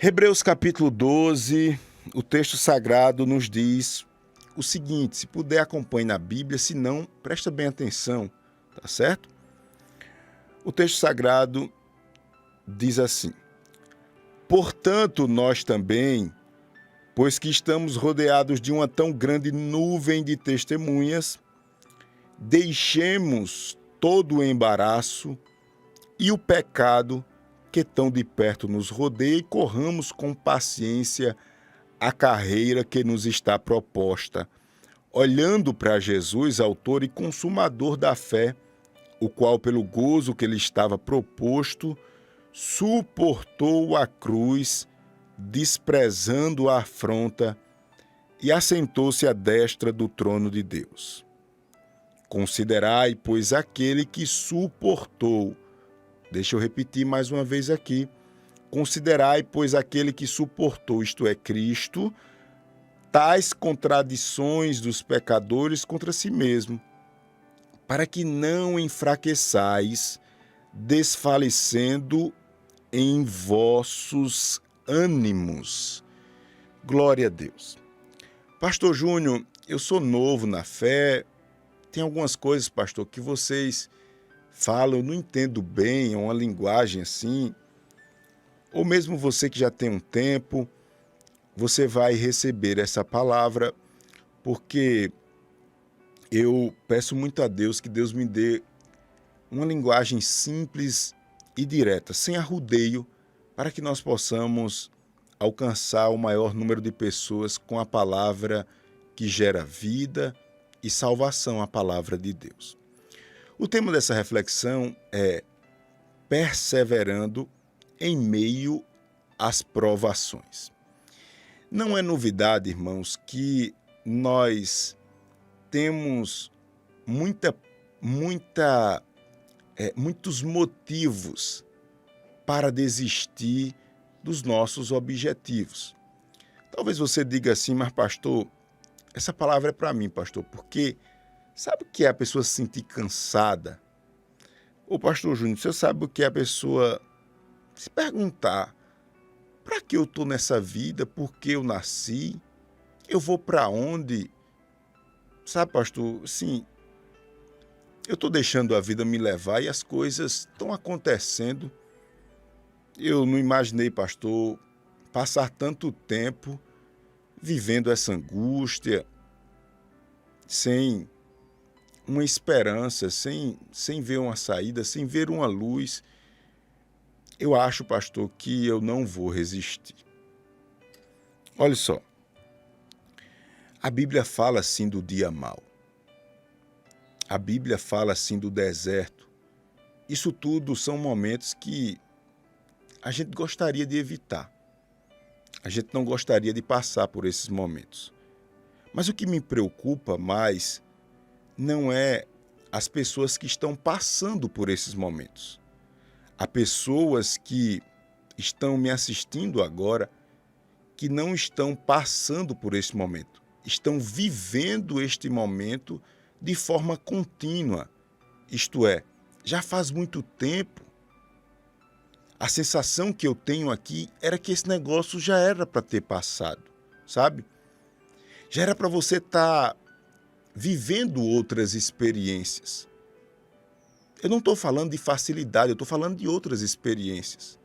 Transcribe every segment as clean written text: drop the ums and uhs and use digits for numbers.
Hebreus capítulo 12, o texto sagrado nos diz o seguinte: se puder acompanhe na Bíblia, se não, presta bem atenção, tá certo? O texto sagrado diz assim: portanto, nós também, pois que estamos rodeados de uma tão grande nuvem de testemunhas, deixemos todo o embaraço e o pecado que tão de perto nos rodeia e corramos com paciência a carreira que nos está proposta, olhando para Jesus, autor e consumador da fé, o qual, pelo gozo que lhe estava proposto, suportou a cruz, desprezando a afronta, e assentou-se à destra do trono de Deus. Considerai, pois, aquele que suportou. Deixa eu repetir mais uma vez aqui. Considerai, pois, aquele que suportou, isto é, Cristo, tais contradições dos pecadores contra si mesmo, para que não enfraqueçais, desfalecendo em vossos ânimos. Glória a Deus. Pastor Júnior, eu sou novo na fé. Tem algumas coisas, pastor, que vocês falam, eu não entendo bem, é uma linguagem assim. Ou mesmo você que já tem um tempo, você vai receber essa palavra, porque eu peço muito a Deus que Deus me dê uma linguagem simples e direta, sem arrudeio, para que nós possamos alcançar o maior número de pessoas com a palavra que gera vida e salvação, a palavra de Deus. O tema dessa reflexão é perseverando em meio às provações. Não é novidade, irmãos, que nós temos muitos motivos para desistir dos nossos objetivos. Talvez você diga assim, mas pastor, essa palavra é para mim, pastor, porque sabe o que é a pessoa se sentir cansada? Ô pastor Júnior, você sabe o que é a pessoa se perguntar: para que eu estou nessa vida? Por que eu nasci? Eu vou para onde? Sabe, pastor, sim, eu estou deixando a vida me levar e as coisas estão acontecendo. Eu não imaginei, pastor, passar tanto tempo vivendo essa angústia, sem uma esperança, sem ver uma saída, sem ver uma luz. Eu acho, pastor, que eu não vou resistir. Olha só, a Bíblia fala assim do dia mau. A Bíblia fala assim do deserto. Isso tudo são momentos que a gente gostaria de evitar. A gente não gostaria de passar por esses momentos. Mas o que me preocupa mais não é as pessoas que estão passando por esses momentos. Há pessoas que estão me assistindo agora que não estão passando por esse momento. Estão vivendo este momento de forma contínua. Isto é, já faz muito tempo. A sensação que eu tenho aqui era que esse negócio já era para ter passado, sabe? Já era para você estar vivendo outras experiências. Eu não estou falando de facilidade, eu estou falando de outras experiências.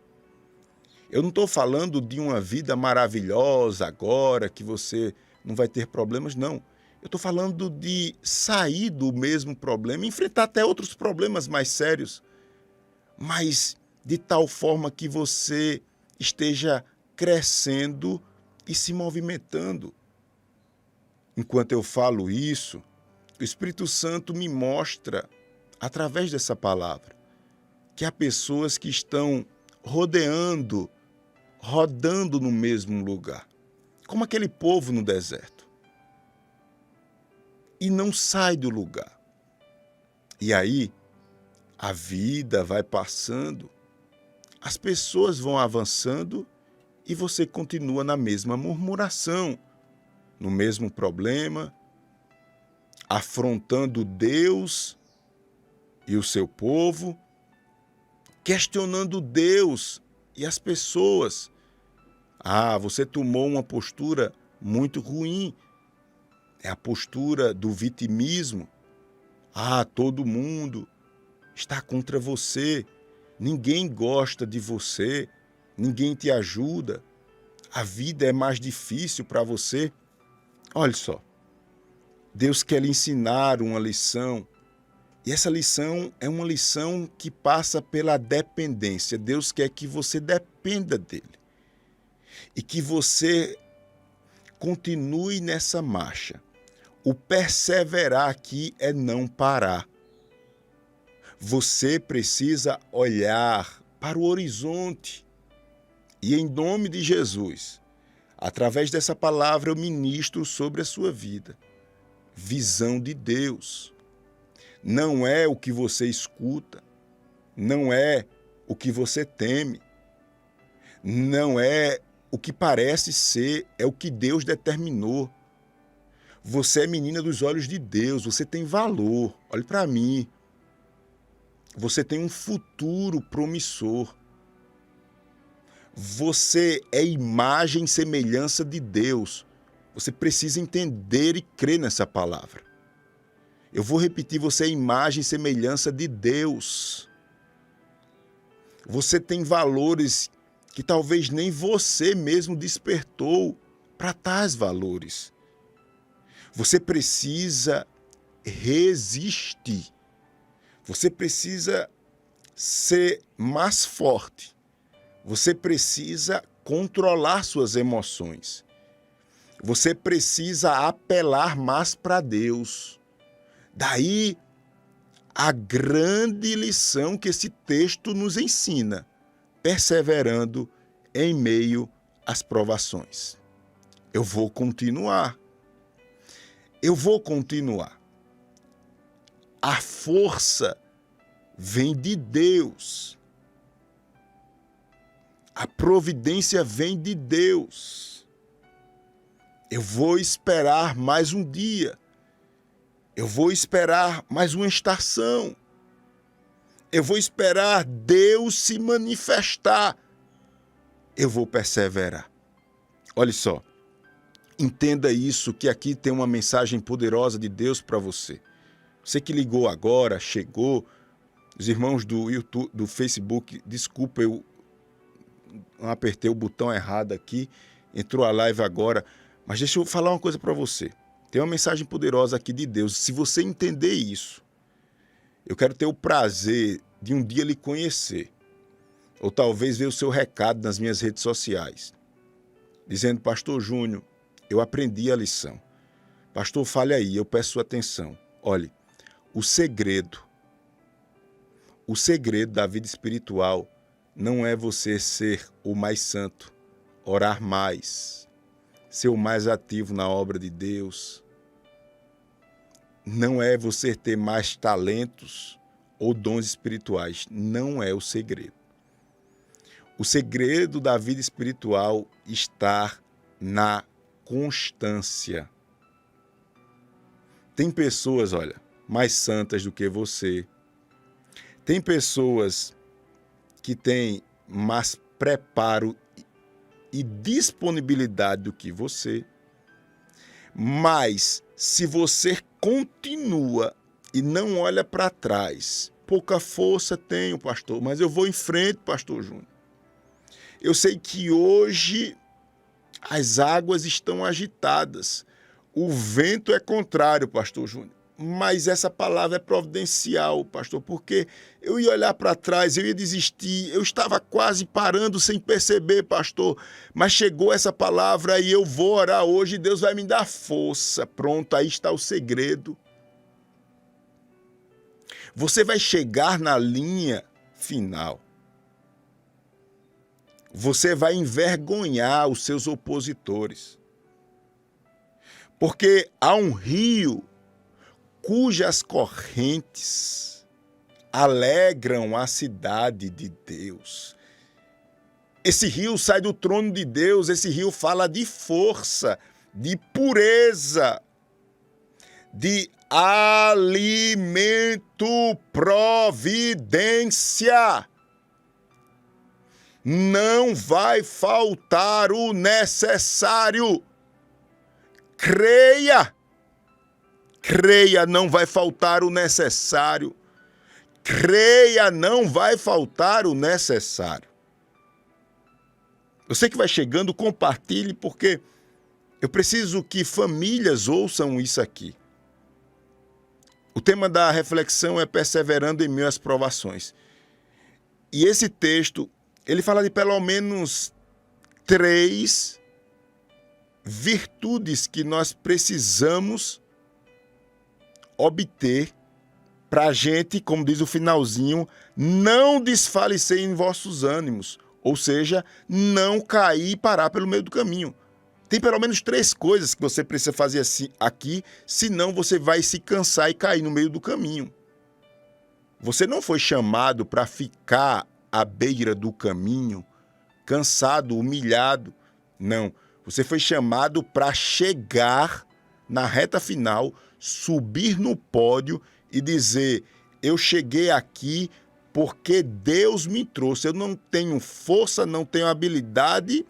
Eu não estou falando de uma vida maravilhosa agora, que você não vai ter problemas, não. Eu estou falando de sair do mesmo problema, enfrentar até outros problemas mais sérios, mas de tal forma que você esteja crescendo e se movimentando. Enquanto eu falo isso, o Espírito Santo me mostra, através dessa palavra, que há pessoas que estão rodando no mesmo lugar, como aquele povo no deserto, e não sai do lugar. E aí, a vida vai passando, as pessoas vão avançando e você continua na mesma murmuração, no mesmo problema, afrontando Deus e o seu povo, questionando Deus e as pessoas, Ah, você tomou uma postura muito ruim. É a postura do vitimismo. Ah, todo mundo está contra você. Ninguém gosta de você. Ninguém te ajuda. A vida é mais difícil para você. Olha só. Deus quer lhe ensinar uma lição. E essa lição é uma lição que passa pela dependência. Deus quer que você dependa dele. E que você continue nessa marcha. O perseverar aqui é não parar. Você precisa olhar para o horizonte. E em nome de Jesus, através dessa palavra eu ministro sobre a sua vida. Visão de Deus. Não é o que você escuta, não é o que você teme, não é o que parece ser, é o que Deus determinou. Você é menina dos olhos de Deus, você tem valor. Olhe para mim. Você tem um futuro promissor. Você é imagem e semelhança de Deus. Você precisa entender e crer nessa palavra. Eu vou repetir, você é imagem e semelhança de Deus. Você tem valores que talvez nem você mesmo despertou para tais valores. Você precisa resistir. Você precisa ser mais forte. Você precisa controlar suas emoções. Você precisa apelar mais para Deus. Daí a grande lição que esse texto nos ensina, perseverando em meio às provações. Eu vou continuar. Eu vou continuar. A força vem de Deus. A providência vem de Deus. Eu vou esperar mais um dia. Eu vou esperar mais uma estação. Eu vou esperar Deus se manifestar. Eu vou perseverar. Olha só. Entenda isso, que aqui tem uma mensagem poderosa de Deus para você. Você que ligou agora, chegou. Os irmãos do YouTube, do Facebook, desculpa, eu apertei o botão errado aqui. Entrou a live agora. Mas deixa eu falar uma coisa para você. Tem uma mensagem poderosa aqui de Deus. Se você entender isso, eu quero ter o prazer de um dia lhe conhecer. Ou talvez ver o seu recado nas minhas redes sociais. Dizendo, Pastor Júnior, eu aprendi a lição. Pastor, fale aí, eu peço sua atenção. Olhe, o segredo da vida espiritual não é você ser o mais santo, orar mais, ser o mais ativo na obra de Deus. Não é você ter mais talentos ou dons espirituais. Não é o segredo. O segredo da vida espiritual está na constância. Tem pessoas, olha, mais santas do que você. Tem pessoas que têm mais preparo e disponibilidade do que você. Mas se você continua e não olha para trás, pouca força tenho, pastor, mas eu vou em frente, pastor Júnior. Eu sei que hoje as águas estão agitadas, o vento é contrário, pastor Júnior, mas essa palavra é providencial, pastor, porque eu ia olhar para trás, eu ia desistir, eu estava quase parando sem perceber, pastor, mas chegou essa palavra e eu vou orar hoje e Deus vai me dar força. Pronto, aí está o segredo. Você vai chegar na linha final. Você vai envergonhar os seus opositores. Porque há um rio cujas correntes alegram a cidade de Deus. Esse rio sai do trono de Deus, esse rio fala de força, de pureza, de alimento, providência. não vai faltar o necessário. Creia. Creia, não vai faltar o necessário. Creia, não vai faltar o necessário. Você que vai chegando, compartilhe, porque eu preciso que famílias ouçam isso aqui. O tema da reflexão é perseverando em meio às provações. E esse texto, ele fala de pelo menos 3 virtudes que nós precisamos obter para a gente, como diz o finalzinho, não desfalecer em vossos ânimos. Ou seja, não cair e parar pelo meio do caminho. Tem pelo menos 3 coisas que você precisa fazer assim, aqui, senão você vai se cansar e cair no meio do caminho. Você não foi chamado para ficar à beira do caminho, cansado, humilhado. Não. Você foi chamado para chegar na reta final, subir no pódio e dizer: eu cheguei aqui porque Deus me trouxe. Eu não tenho força, não tenho habilidade,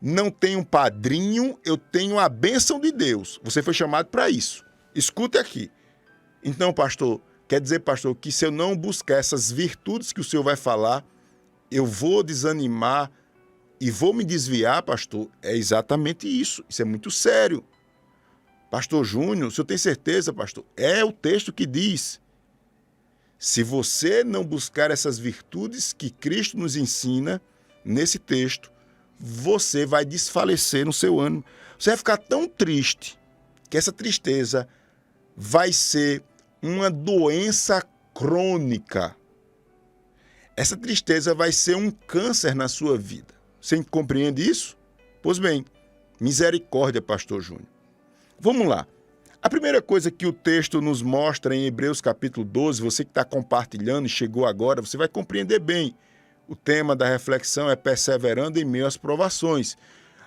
não tenho padrinho, eu tenho a bênção de Deus. Você foi chamado para isso. Escute aqui. Então, pastor, quer dizer, pastor, que se eu não buscar essas virtudes que o senhor vai falar, eu vou desanimar e vou me desviar, pastor? É exatamente isso. Isso é muito sério. Pastor Júnior, o senhor tem certeza, pastor? É o texto que diz: se você não buscar essas virtudes que Cristo nos ensina nesse texto, você vai desfalecer no seu ânimo. Você vai ficar tão triste que essa tristeza vai ser uma doença crônica. Essa tristeza vai ser um câncer na sua vida. Você compreende isso? Pois bem, misericórdia, pastor Júnior. Vamos lá. A primeira coisa que o texto nos mostra em Hebreus capítulo 12, você que está compartilhando e chegou agora, você vai compreender bem. O tema da reflexão é perseverando em meio às provações.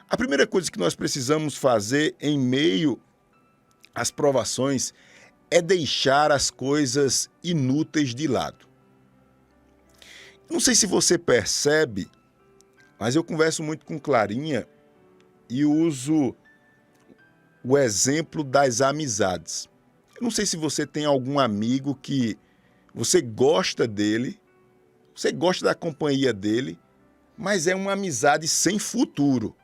A primeira coisa que nós precisamos fazer em meio às provações é deixar as coisas inúteis de lado. Não sei se você percebe, mas eu converso muito com Clarinha e uso o exemplo das amizades. Eu não sei se você tem algum amigo que você gosta dele, você gosta da companhia dele, mas é uma amizade sem futuro.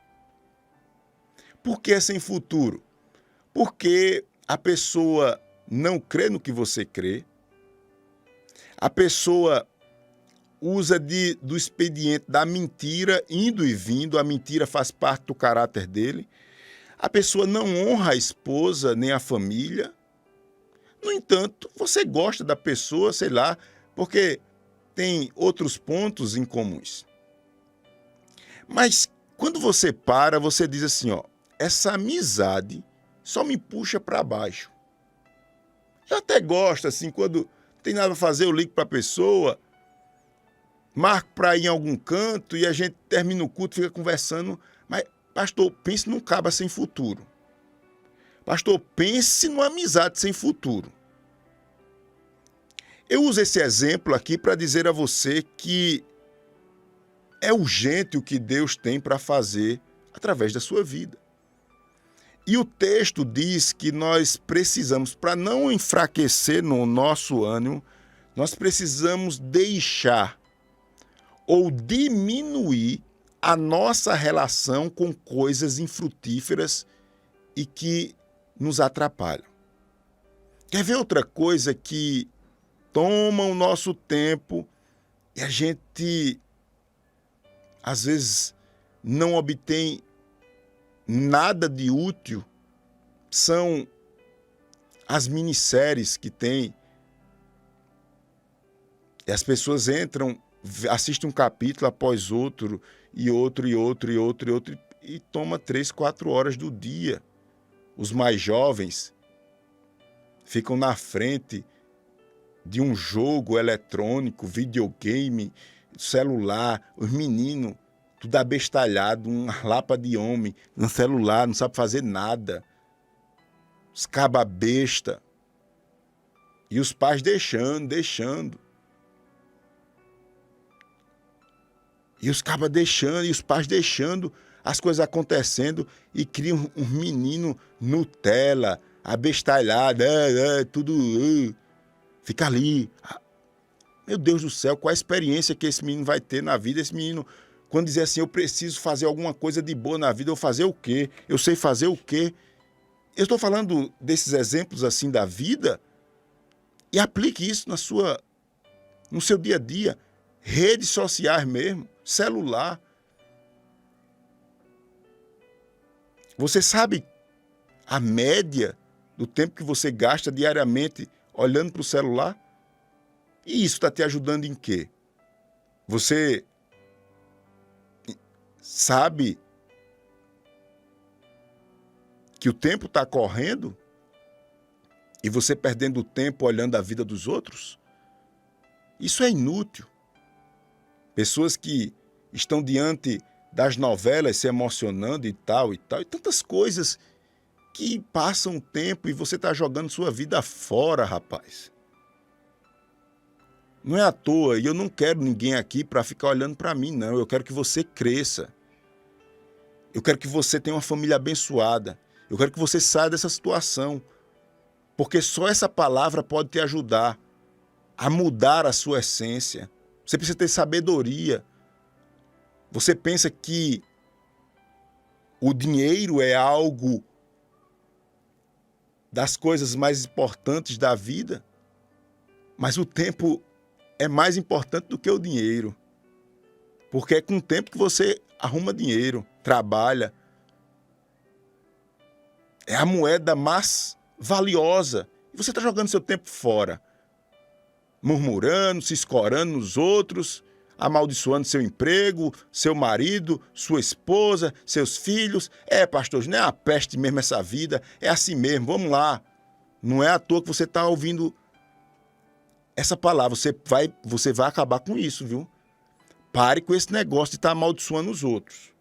Por que sem futuro? Porque a pessoa não crê no que você crê, a pessoa usa do expediente da mentira, indo e vindo, a mentira faz parte do caráter dele, a pessoa não honra a esposa nem a família. No entanto, você gosta da pessoa, sei lá, porque tem outros pontos em comuns. Mas quando você para, você diz assim, ó, essa amizade só me puxa para baixo. Eu até gosto, assim, quando não tem nada a fazer, eu ligo para a pessoa, marco para ir em algum canto e a gente termina o culto, fica conversando. Mas, pastor, pense num caba sem futuro. Pastor, pense numa amizade sem futuro. Eu uso esse exemplo aqui para dizer a você que é urgente o que Deus tem para fazer através da sua vida. E o texto diz que nós precisamos, para não enfraquecer no nosso ânimo, nós precisamos deixar ou diminuir a nossa relação com coisas infrutíferas e que nos atrapalham. Quer ver outra coisa que toma o nosso tempo e a gente, às vezes, não obtém nada de útil? São as minisséries que tem. E as pessoas entram, assistem um capítulo após outro, e outro, e outro, e outro, e outro, e toma 3, 4 horas do dia. Os mais jovens ficam na frente de um jogo eletrônico, videogame, celular, os meninos, tudo abestalhado, uma lapa de homem, no celular, não sabe fazer nada. Os caba besta. E os pais deixando. E os cabas deixando, e os pais deixando as coisas acontecendo e criam um menino Nutella, abestalhado, tudo. Fica ali. Meu Deus do céu, qual a experiência que esse menino vai ter na vida? Esse menino, quando dizer assim, eu preciso fazer alguma coisa de boa na vida, eu fazer o quê? Eu sei fazer o quê? Eu estou falando desses exemplos assim da vida e aplique isso no seu dia a dia. Redes sociais mesmo, celular. Você sabe a média do tempo que você gasta diariamente olhando para o celular? E isso está te ajudando em quê? Você sabe que o tempo está correndo e você perdendo tempo olhando a vida dos outros? Isso é inútil. Pessoas que estão diante das novelas se emocionando e tal, e tantas coisas que passam o tempo e você está jogando sua vida fora, rapaz. Não é à toa, e eu não quero ninguém aqui para ficar olhando para mim, não. Eu quero que você cresça. Eu quero que você tenha uma família abençoada. Eu quero que você saia dessa situação. Porque só essa palavra pode te ajudar a mudar a sua essência. Você precisa ter sabedoria. Você pensa que o dinheiro é algo das coisas mais importantes da vida, mas o tempo é mais importante do que o dinheiro. Porque é com o tempo que você arruma dinheiro, trabalha. É a moeda mais valiosa. E você está jogando seu tempo fora. Murmurando, se escorando nos outros, amaldiçoando seu emprego, seu marido, sua esposa, seus filhos. Pastor, não é a peste mesmo essa vida, é assim mesmo, vamos lá. Não é à toa que você está ouvindo essa palavra, você vai acabar com isso, viu? Pare com esse negócio de estar amaldiçoando os outros.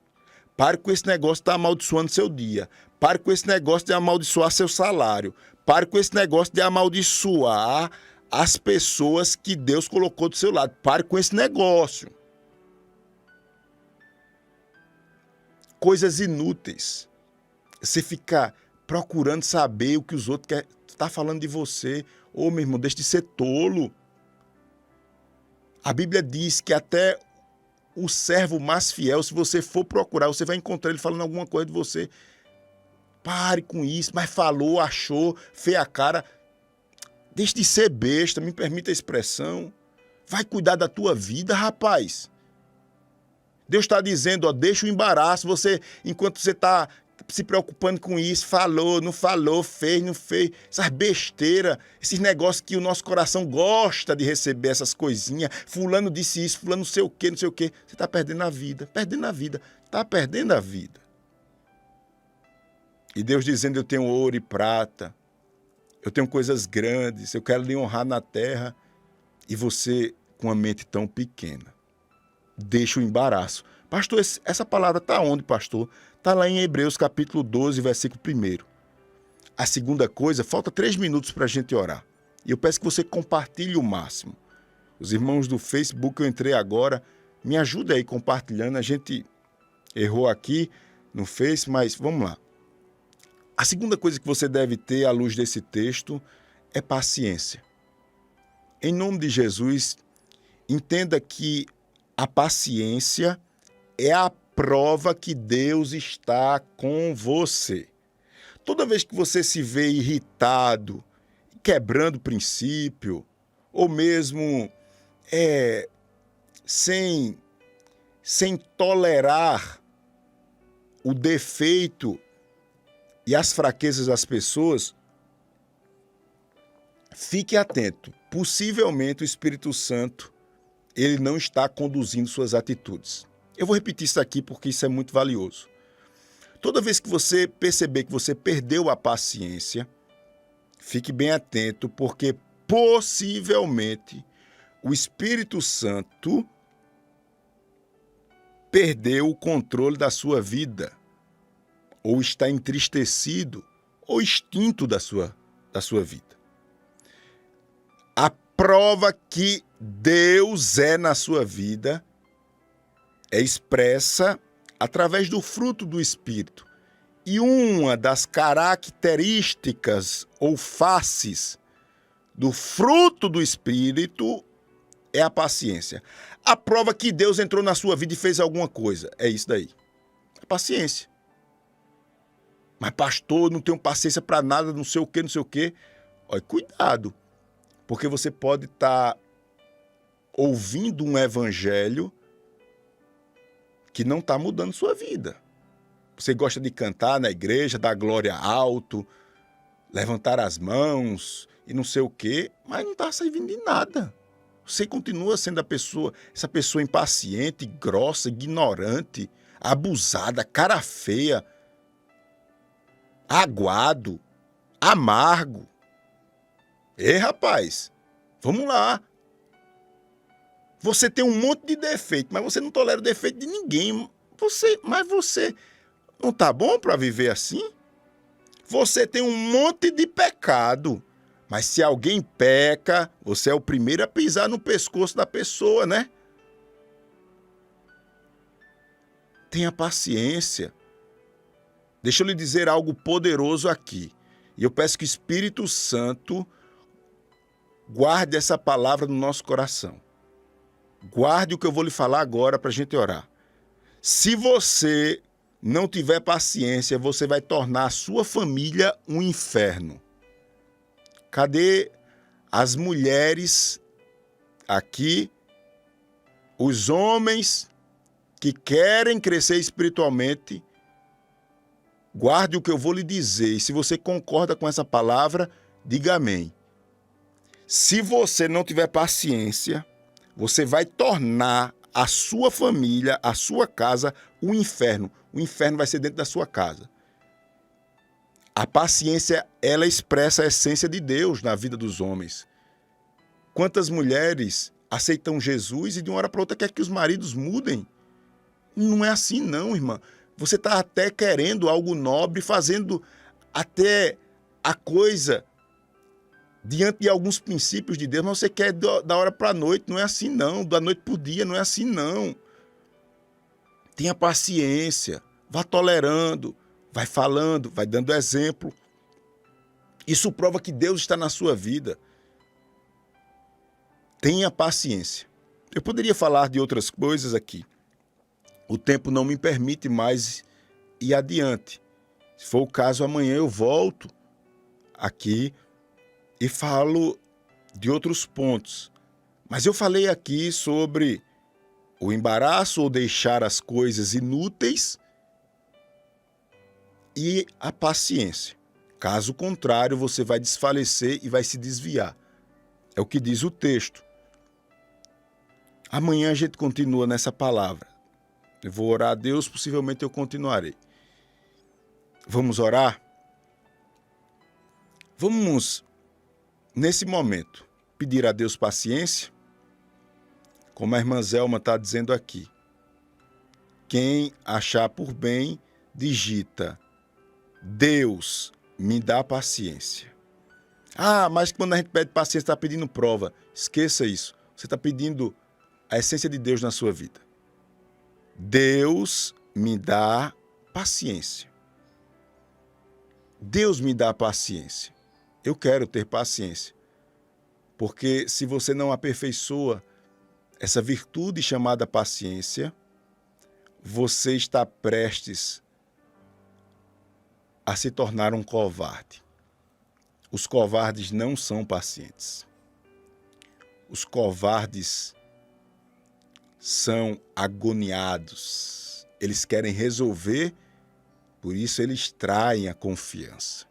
Pare com esse negócio de estar amaldiçoando seu dia. Pare com esse negócio de amaldiçoar seu salário. Pare com esse negócio de amaldiçoar as pessoas que Deus colocou do seu lado. Pare com esse negócio. Coisas inúteis. Você ficar procurando saber o que os outros querem estar falando de você. Ô, meu irmão, deixe de ser tolo. A Bíblia diz que até o servo mais fiel, se você for procurar, você vai encontrar ele falando alguma coisa de você. Pare com isso, mas falou, achou, fez a cara. Deixe de ser besta, me permita a expressão. Vai cuidar da tua vida, rapaz. Deus está dizendo, deixa o embaraço. Você, enquanto você está se preocupando com isso, falou, não falou, fez, não fez. Essas besteiras, esses negócios que o nosso coração gosta de receber, essas coisinhas. Fulano disse isso, fulano não sei o quê, não sei o quê. Você está perdendo a vida, está perdendo a vida. E Deus dizendo, eu tenho ouro e prata. Eu tenho coisas grandes, eu quero lhe honrar na terra. E você com a mente tão pequena. Deixa o embaraço. Pastor, essa palavra está onde, pastor? Está lá em Hebreus capítulo 12, versículo 1. A segunda coisa, falta 3 minutos para a gente orar. E eu peço que você compartilhe o máximo. Os irmãos do Facebook, eu entrei agora, me ajuda aí compartilhando. A gente errou aqui no Face, mas vamos lá. A segunda coisa que você deve ter à luz desse texto é paciência. Em nome de Jesus, entenda que a paciência é a prova que Deus está com você. Toda vez que você se vê irritado, quebrando princípio, ou mesmo sem tolerar o defeito e as fraquezas das pessoas, fique atento. Possivelmente o Espírito Santo, ele não está conduzindo suas atitudes. Eu vou repetir isso aqui porque isso é muito valioso. Toda vez que você perceber que você perdeu a paciência, fique bem atento, porque possivelmente o Espírito Santo perdeu o controle da sua vida, ou está entristecido, ou extinto da sua vida. A prova que Deus é na sua vida é expressa através do fruto do Espírito. E uma das características ou faces do fruto do Espírito é a paciência. A prova que Deus entrou na sua vida e fez alguma coisa. É isso daí. É paciência. Mas pastor, não tenho paciência para nada, não sei o quê, não sei o quê. Olha, cuidado. Porque você pode estar ouvindo um evangelho que não está mudando sua vida. Você gosta de cantar na igreja, dar glória alto, levantar as mãos e não sei o quê, mas não está servindo de nada. Você continua sendo essa pessoa impaciente, grossa, ignorante, abusada, cara feia, aguado, amargo. Ei, rapaz, vamos lá. Você tem um monte de defeito, mas você não tolera o defeito de ninguém. Mas você não tá bom para viver assim? Você tem um monte de pecado, mas se alguém peca, você é o primeiro a pisar no pescoço da pessoa, né? Tenha paciência. Deixa eu lhe dizer algo poderoso aqui. E eu peço que o Espírito Santo guarde essa palavra no nosso coração. Guarde o que eu vou lhe falar agora para a gente orar. Se você não tiver paciência, você vai tornar a sua família um inferno. Cadê as mulheres aqui? Os homens que querem crescer espiritualmente? Guarde o que eu vou lhe dizer. E se você concorda com essa palavra, diga amém. Se você não tiver paciência, você vai tornar a sua família, a sua casa, um inferno. O inferno vai ser dentro da sua casa. A paciência, ela expressa a essência de Deus na vida dos homens. Quantas mulheres aceitam Jesus e de uma hora para outra quer que os maridos mudem? Não é assim não, irmã. Você está até querendo algo nobre, fazendo até a coisa diante de alguns princípios de Deus, mas você quer da hora para a noite. Não é assim não, da noite para o dia, não é assim não. Tenha paciência, vá tolerando, vai falando, vai dando exemplo. Isso prova que Deus está na sua vida. Tenha paciência. Eu poderia falar de outras coisas aqui. O tempo não me permite mais ir adiante. Se for o caso, amanhã eu volto aqui e falo de outros pontos. Mas eu falei aqui sobre o embaraço ou deixar as coisas inúteis e a paciência. Caso contrário, você vai desfalecer e vai se desviar. É o que diz o texto. Amanhã a gente continua nessa palavra. Eu vou orar a Deus, possivelmente eu continuarei. Vamos orar? Vamos, nesse momento, pedir a Deus paciência, como a irmã Zelma está dizendo aqui. Quem achar por bem, digita: Deus, me dá paciência. Ah, mas quando a gente pede paciência, está pedindo prova. Esqueça isso. Você está pedindo a essência de Deus na sua vida. Deus me dá paciência. Deus me dá paciência. Eu quero ter paciência. Porque se você não aperfeiçoa essa virtude chamada paciência, você está prestes a se tornar um covarde. Os covardes não são pacientes. Os covardes são agoniados. Eles querem resolver, por isso eles traem a confiança.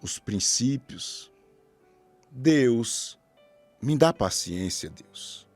Os princípios. Deus, me dá paciência, Deus.